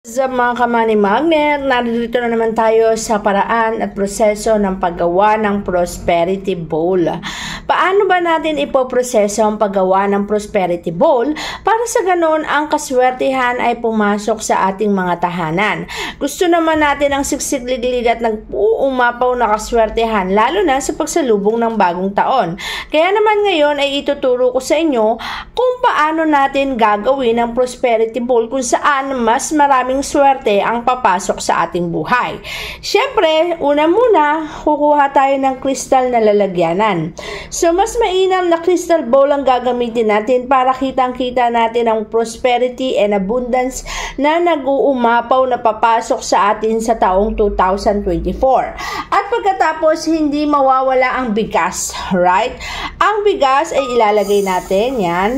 Sa mga ka-money magnet, narito na naman tayo sa paraan at proseso ng paggawa ng prosperity bowl. Paano ba natin ipoproseso ang paggawa ng prosperity bowl para sa ganon ang kaswertihan ay pumasok sa ating mga tahanan? Gusto naman natin ang siksik-liglig at nag-uumapaw na kaswertihan, lalo na sa pagsalubong ng bagong taon. Kaya naman ngayon ay ituturo ko sa inyo kung paano natin gagawin ang prosperity bowl kung saan mas maraming swerte ang papasok sa ating buhay. Siyempre, una muna, kukuha tayo ng kristal na lalagyanan. So, mas mainam na crystal bowl ang gagamitin natin para kitang-kita natin ang prosperity and abundance na nag-uumapaw na papasok sa atin sa taong 2024. At pagkatapos, hindi mawawala ang bigas, right? Ang bigas ay ilalagay natin, yan.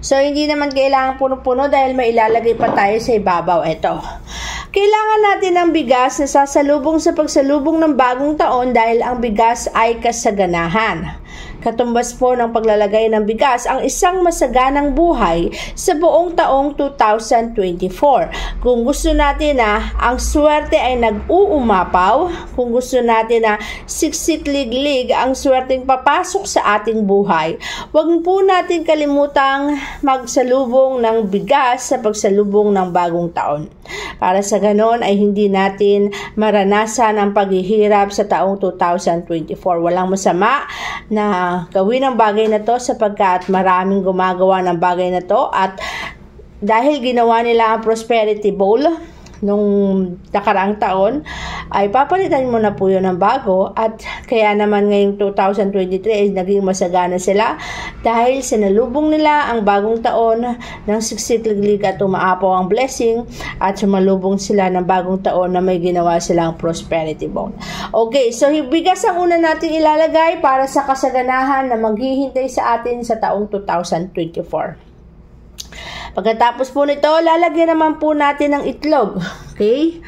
So, hindi naman kailangan puno-puno dahil may ilalagay pa tayo sa ibabaw. Ito. Kailangan natin ng bigas na sasalubong sa pagsalubong ng bagong taon dahil ang bigas ay kasaganahan. Katumbas po ng paglalagay ng bigas ang isang masaganang buhay sa buong taong 2024. Kung gusto natin na ang swerte ay nag-uumapaw, kung gusto natin na siksik-liglig ang swerteng papasok sa ating buhay, huwag po natin kalimutang magsalubong ng bigas sa pagsalubong ng bagong taon. Para sa ganon ay hindi natin maranasan ang paghihirap sa taong 2024. Walang masama na gawin ang bagay na to sapagkat maraming gumagawa ng bagay na to at dahil ginawa nila ang prosperity bowl nung nakaraang taon ay papalitan mo na po yun ng bago at kaya naman ngayong 2023 ay naging masagana sila dahil sinalubong nila ang bagong taon ng siksik-liglig at umaapaw ang blessing at sumalubong sila ng bagong taon na may ginawa silang prosperity bowl. Okay, so bigas ang una natin ilalagay para sa kasaganahan na maghihintay sa atin sa taong 2024. Pagkatapos po nito, lalagyan naman po natin ng itlog. Okay?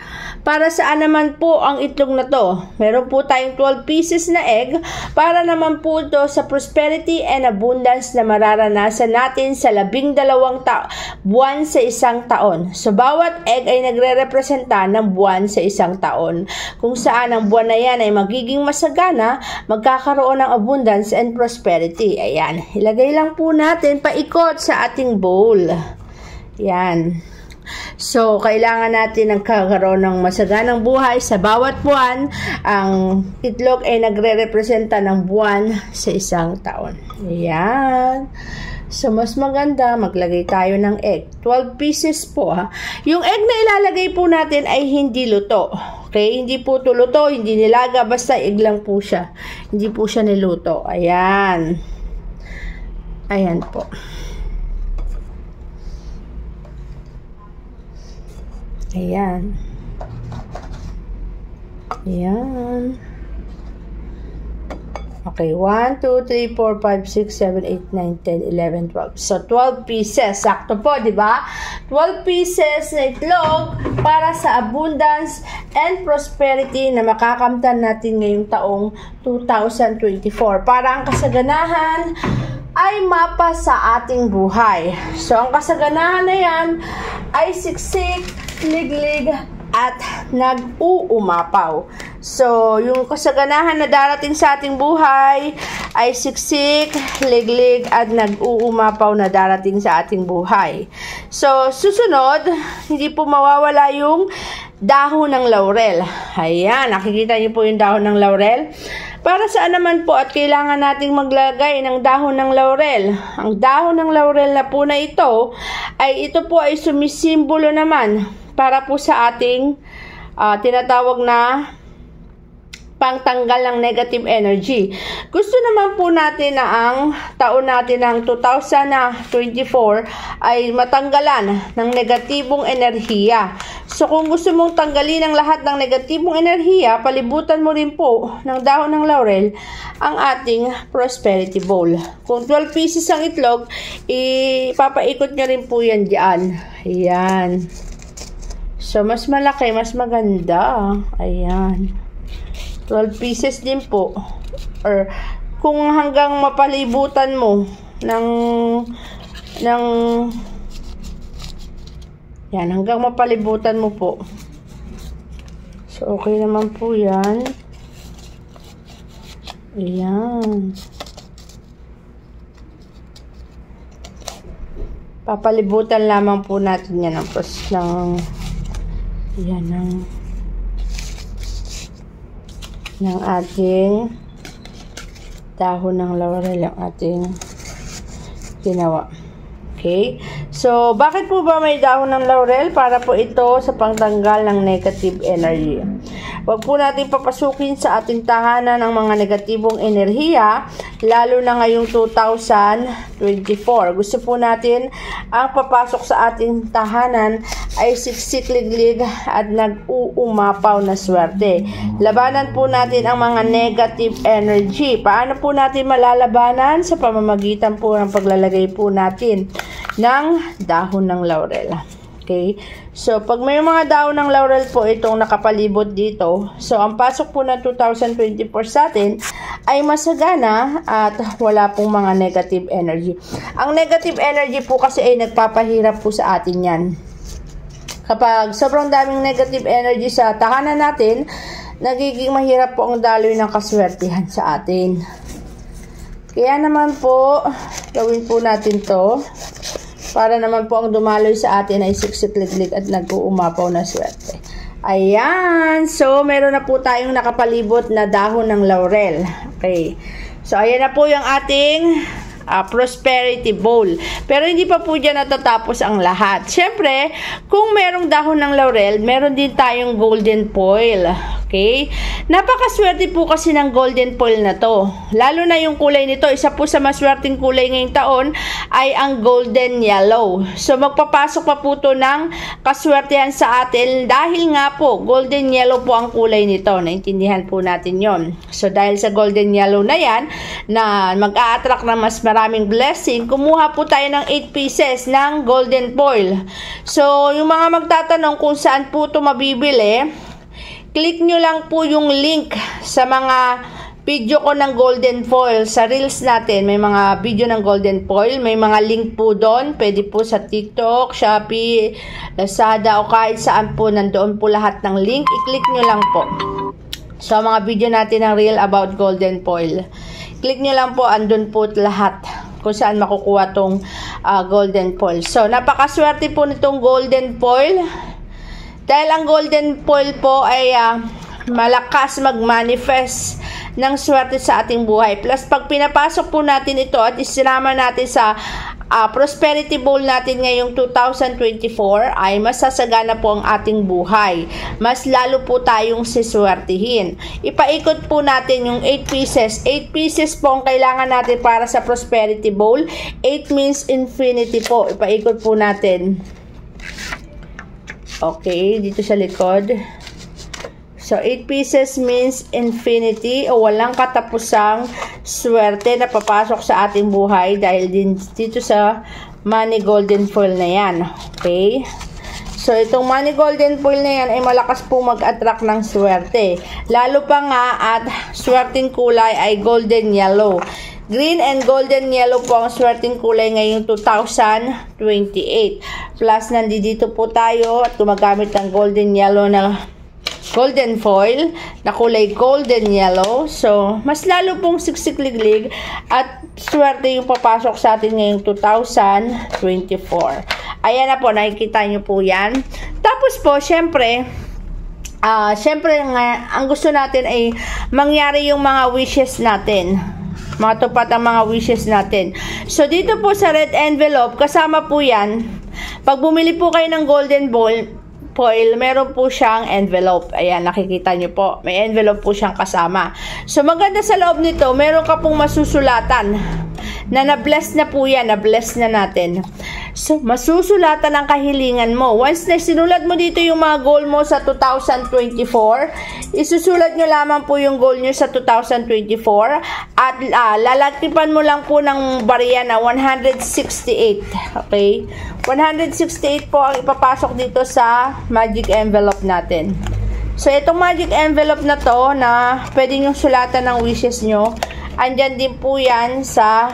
Para saan naman po ang itlog na to? Meron po tayong 12 pieces na egg para naman po ito sa prosperity and abundance na mararanasan natin sa 12 buwan sa isang taon. So, bawat egg ay nagre-representa ng buwan sa isang taon. Kung saan ang buwan na yan ay magiging masagana, magkakaroon ng abundance and prosperity. Ayan. Ilagay lang po natin paikot sa ating bowl. Yan. So, kailangan natin nagkakaroon ng masaganang buhay sa bawat buwan. Ang itlog ay nagre-representa ng buwan sa isang taon. Ayan. So, mas maganda, maglagay tayo ng egg. 12 pieces po, ha. Yung egg na ilalagay po natin ay hindi luto. Okay? Hindi po ito luto, hindi nilaga, basta egg lang po siya. Hindi po siya niluto. Ayan. Ayan po. Ayan. Ayan. Okay, 1, 2, 3, 4, 5, 6, 7, 8, 9, 10, 11, 12. So, 12 pieces. Sakto po, di ba? 12 pieces na itlog para sa abundance and prosperity na makakamtan natin ngayong taong 2024. Para ang kasaganahan ay mapa sa ating buhay. So, ang kasaganahan na yan ay siksik, liglig, at nag-uumapaw. So, yung kasaganahan na darating sa ating buhay ay siksik, liglig, at nag-uumapaw na darating sa ating buhay. So, susunod, hindi po mawawala yung dahon ng laurel. Ayan, nakikita niyo po yung dahon ng laurel. Para saan naman po at kailangan nating maglagay ng dahon ng laurel? Ang dahon ng laurel na po na ito ay sumisimbolo naman para po sa ating tinatawag na pangtanggal ng negative energy. Gusto naman po natin na ang taon natin ng 2024 ay matanggalan ng negatibong enerhiya. So, kung gusto mong tanggalin ang lahat ng negatibong enerhiya, palibutan mo rin po ng dahon ng laurel ang ating prosperity bowl. Kung 12 pieces ang itlog, ipapaikot nyo rin po yan dyan. Ayan. So, mas malaki, mas maganda. Ayan. 12 pieces din po. Or, kung hanggang mapalibutan mo ng Yan, hanggang mapalibutan mo po. So, okay naman po yan. Ayan. Papalibutan lamang po natin yan ng ating dahon ng laurel, ang ating ginawa. Okay? So, bakit po ba may dahon ng laurel? Para po ito sa pangtanggal ng negative energy. Huwag po natin papasukin sa ating tahanan ng mga negatibong enerhiya, lalo na ngayong 2024. Gusto po natin ang papasok sa ating tahanan ay siksik-liglig at nag-uumapaw na swerte. Labanan po natin ang mga negative energy. Paano po natin malalabanan? Sa pamamagitan po ng paglalagay po natin ng dahon ng laurel. Okay? So, pag may mga dahon ng laurel po itong nakapalibot dito, so, ang pasok po ng 2024 sa atin ay masagana at wala pong mga negative energy. Ang negative energy po kasi ay nagpapahirap po sa atin yan. Kapag sobrang daming negative energy sa tahanan natin, nagiging mahirap po ang daloy ng kaswertihan sa atin. Kaya naman po, gawin po natin to. Para naman po ang dumaloy sa atin ay siksik-liglig at nag-uumapaw na swerte. Ayan. So, meron na po tayong nakapalibot na dahon ng laurel. Okay. So, ayan na po yung ating prosperity bowl. Pero hindi pa po dyan natatapos ang lahat. Siyempre, kung merong dahon ng laurel, meron din tayong golden foil. Okay? Napakaswerte po kasi ng golden foil na to. Lalo na yung kulay nito, isa po sa maswerteng kulay ngayong taon ay ang golden yellow. So, magpapasok pa po to ng kaswertehan sa atin dahil nga po, golden yellow po ang kulay nito. Naintindihan po natin yon. So, dahil sa golden yellow na yan, na mag-a-attract na mas maraming blessing, kumuha po tayo ng 8 pieces ng golden foil. So, yung mga magtatanong kung saan po ito mabibili, click nyo lang po yung link sa mga video ko ng golden foil. Sa reels natin, may mga video ng golden foil. May mga link po doon. Pwede po sa TikTok, Shopee, Lazada, o kahit saan po. Nandoon po lahat ng link. I-click nyo lang po. So, mga video natin ng reel about golden foil. Click nyo lang po. Andun po lahat kung saan makukuha tong golden foil. So, napakaswerte po nitong golden foil. Dahil ang golden foil po ay malakas mag-manifest ng swerte sa ating buhay. Plus, pag pinapasok po natin ito at isinama natin sa prosperity bowl natin ngayong 2024, ay masasagana po ang ating buhay. Mas lalo po tayong siswertihin. Ipaikot po natin yung 8 pieces. 8 pieces po ang kailangan natin para sa prosperity bowl. 8 means infinity po. Ipaikot po natin. Okay, dito sa likod. So, 8 pieces means infinity o walang katapusang swerte na papasok sa ating buhay dahil din dito sa money golden foil na yan. Okay? So, itong money golden foil na yan ay malakas po mag-attract ng swerte. Lalo pa nga at swerteng kulay ay golden yellow. Green and golden yellow po ang swerteng kulay ngayong 2028. Plus, nandito po tayo at gumagamit ng golden yellow na golden foil na kulay golden yellow. So, mas lalo pong siksik-liglig at swerte yung papasok sa atin ngayong 2024. Ayan na po, nakikita nyo po yan. Tapos po, syempre nga, ang gusto natin ay mangyari yung mga wishes natin. Matupad ang mga wishes natin. So, dito po sa red envelope, kasama po yan. Pag bumili po kayo ng golden foil, meron po siyang envelope. Ayan, nakikita nyo po. May envelope po siyang kasama. So, maganda sa loob nito, meron ka pong masusulatan na na-bless na po yan. Na-bless na natin. So, masusulatan ang kahilingan mo. Once na sinulat mo dito yung mga goal mo sa 2024, isusulat nyo lamang po yung goal nyo sa 2024 at lalagtipan mo lang po ng barya na 168. Okay? 168 po ang ipapasok dito sa magic envelope natin. So, itong magic envelope na to na pwede nyo sulatan ng wishes nyo, andyan din po yan sa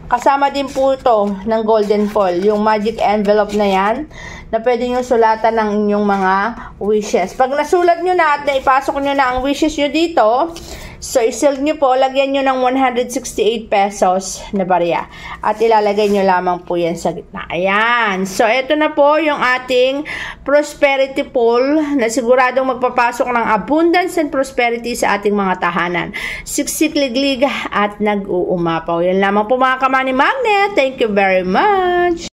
kasama din po ito ng golden foil, yung magic envelope na yan. na pwede nyo sulatan ng inyong mga wishes. Pag nasulat nyo na at naipasok nyo na ang wishes nyo dito, so isil nyo po, lagyan nyo ng 168 pesos na barya. At ilalagay nyo lamang po yan sa gitna. Ayan. So ito na po yung ating prosperity pool na siguradong magpapasok ng abundance and prosperity sa ating mga tahanan. Siksik-liglig at nag-uumapaw. Yan lamang po mga ka-Money Magnet. Thank you very much.